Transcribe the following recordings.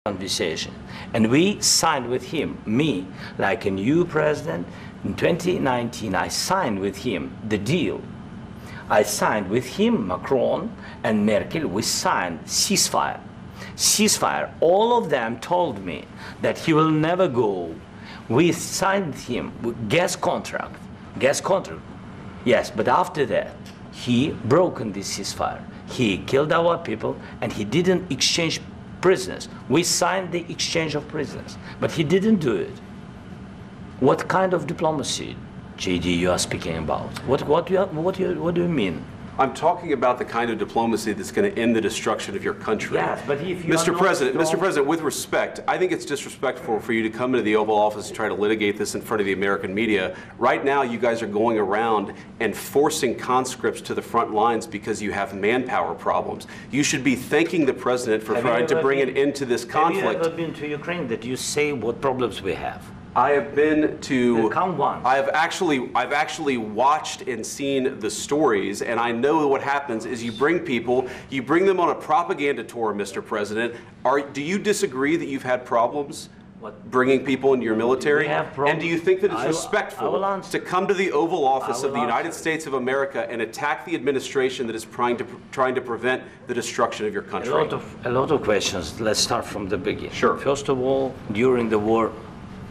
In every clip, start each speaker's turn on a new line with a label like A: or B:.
A: conversation. And we signed with him, me, like a new president. In 2019, I signed with him the deal. I signed with him, Macron and Merkel, we signed ceasefire. Ceasefire. All of them told me that he will never go. We signed him with gas contract. Gas contract. Yes, but after that, he broken this ceasefire. He killed our people and he didn't exchange prisoners. We signed the exchange of prisoners, but he didn't do it. What kind of diplomacy, JD, you are speaking about? What do you mean?
B: I'm talking about the kind of diplomacy that's going to end the destruction of your country.
A: Yes, but if you
B: Mr. President, with respect, I think it's disrespectful for you to come into the Oval Office and try to litigate this in front of the American media. Right now, you guys are going around and forcing conscripts to the front lines because you have manpower problems. You should be thanking the President for trying to bring an end to this conflict.
A: Have you ever been to Ukraine that you say what problems we have?
B: I have been to.
A: Come once.
B: I've actually watched and seen the stories, and I know what happens is you bring people, you bring them on a propaganda tour, Mr. President. Do you disagree that you've had problems bringing people into your military? And do you think that it's respectful to come to the Oval Office of the United States of America and attack the administration that is trying to prevent the destruction of your country?
A: A lot of questions. Let's start from the beginning.
B: Sure.
A: First of all, during the war,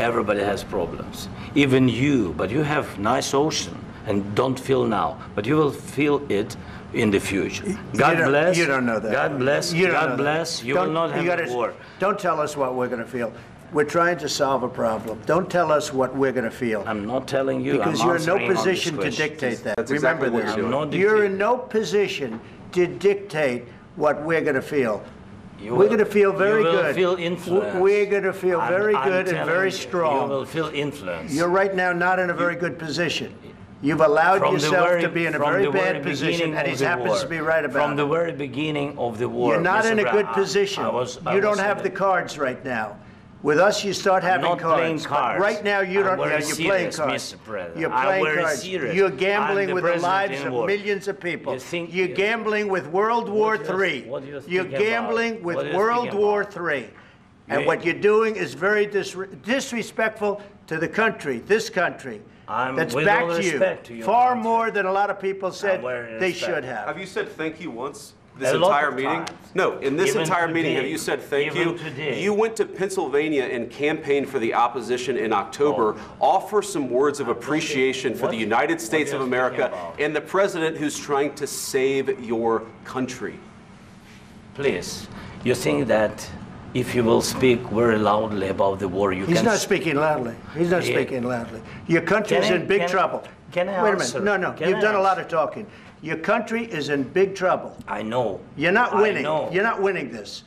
A: everybody has problems, even you, but you have nice ocean and don't feel now, but you will feel it in the future. God bless.
C: You don't know that.
A: God bless. God bless. You will not have a war.
C: Don't tell us what we're going to feel. We're trying to solve a problem. Don't tell us what we're going to feel.
A: I'm not telling you.
C: Because you're in no position to dictate that.
B: That's
C: Remember
B: exactly
C: this. You're in no position to dictate what we're going to feel. We're going to feel very good.
A: You will feel influence.
C: We're going to feel very good and very strong.
A: You will feel influence.
C: You're right now not in a very good position. You've allowed yourself to be in a very bad position, and he happens to be right about it.
A: From the very beginning of the war.
C: You're not in a good position. You don't have the cards right now. With us, you start having cards.
A: Playing cards.
C: Right now, you don't. You're playing cards. You're playing cards. You're gambling with the lives of millions of people. You're gambling with World War III. You're gambling with World War III. And what you're doing is very disrespectful to the country, this country. That's back to you. Far more than a lot of people said they should have.
B: Have you said thank you once? This entire meeting? No, in this entire meeting, have you said thank you? You went to Pennsylvania and campaigned for the opposition in October. Offer some words of appreciation for the United States of America and the president who's trying to save your country.
A: Please, you think that if you will speak very loudly about the war, you can...
C: He's not speaking loudly. He's not speaking loudly. Your country is in big trouble.
A: Can I
C: Wait a minute. No. You've done a lot of talking. Your country is in big trouble.
A: I know.
C: You're not winning. You're not winning this.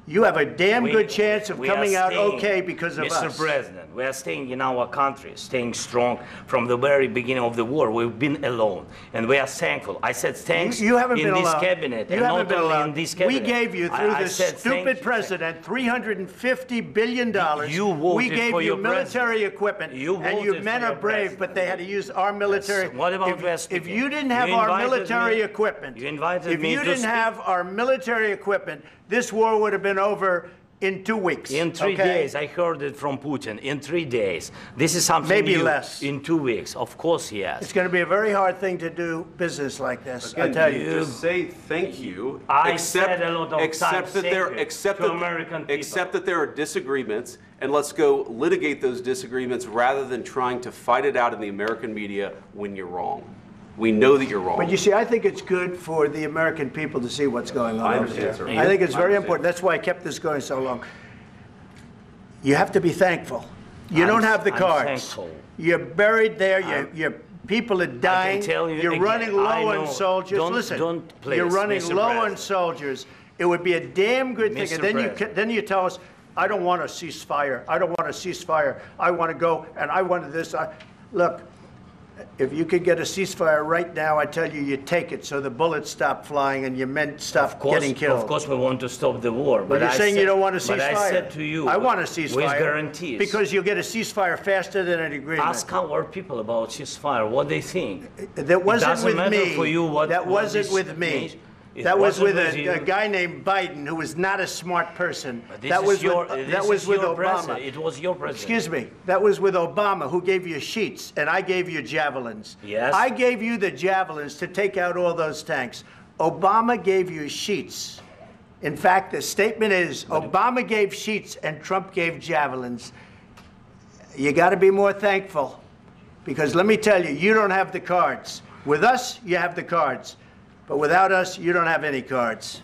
C: You have a damn good chance of coming out okay because of us.
A: Mr. President, we are staying in our country, staying strong from the very beginning of the war. We've been alone, and we are thankful. I said thanks
C: you haven't
A: in
C: been
A: this
C: alone.
A: cabinet,
C: you
A: and
C: haven't
A: not
C: been
A: only
C: alone.
A: in this cabinet.
C: We gave you, through this stupid president, $350 billion.
A: You voted
C: we gave
A: for
C: you
A: your
C: military
A: president.
C: equipment,
A: and your
C: men are brave, but they had to use our military.
A: Yes. What about
C: if you didn't have our military equipment, if you didn't have our military equipment, this war would have been over in 2 weeks.
A: In 3 days. I heard it from Putin. In 3 days. This is something
C: maybe
A: new.
C: Less.
A: In 2 weeks. Of course, yes.
C: It's going to be a very hard thing to do business like this.
B: Again,
C: I tell you.
B: Just say thank you.
A: I said a lot of times
B: accept that there are disagreements, and let's go litigate those disagreements rather than trying to fight it out in the American media when you're wrong. We know that you're wrong.
C: But you see, I think it's good for the American people to see what's going on.
B: I understand, sir.
C: I think it's very important. That's why I kept this going so long. You have to be thankful. You don't have the cards.
A: Thankful.
C: You're buried there. Your people are dying.
A: I can tell you
C: you're
A: again,
C: running low on soldiers. Listen, you're running low on soldiers. It would be a damn good thing. And then you tell us, I don't want a ceasefire. I don't want a ceasefire. I want to go, and I wanted this. Look. If you could get a ceasefire right now, I tell you, you take it so the bullets stop flying and your men stop getting killed.
A: Of course, we want to stop the war.
C: But you're saying you don't want a ceasefire.
A: But I said to you,
C: I want a ceasefire.
A: With guarantees.
C: Because you'll get a ceasefire faster than an agreement.
A: Ask our people about ceasefire, what they think.
C: That wasn't with me.
A: For you what
C: that wasn't with me. That was with a guy named Biden, who was not a smart person. That was with Obama.
A: It was your president.
C: Excuse me. That was with Obama, who gave you sheets, and I gave you javelins.
A: Yes.
C: I gave you the javelins to take out all those tanks. Obama gave you sheets. In fact, the statement is Obama gave sheets and Trump gave javelins. You got to be more thankful, because let me tell you, you don't have the cards. With us, you have the cards. But without us, you don't have any cards.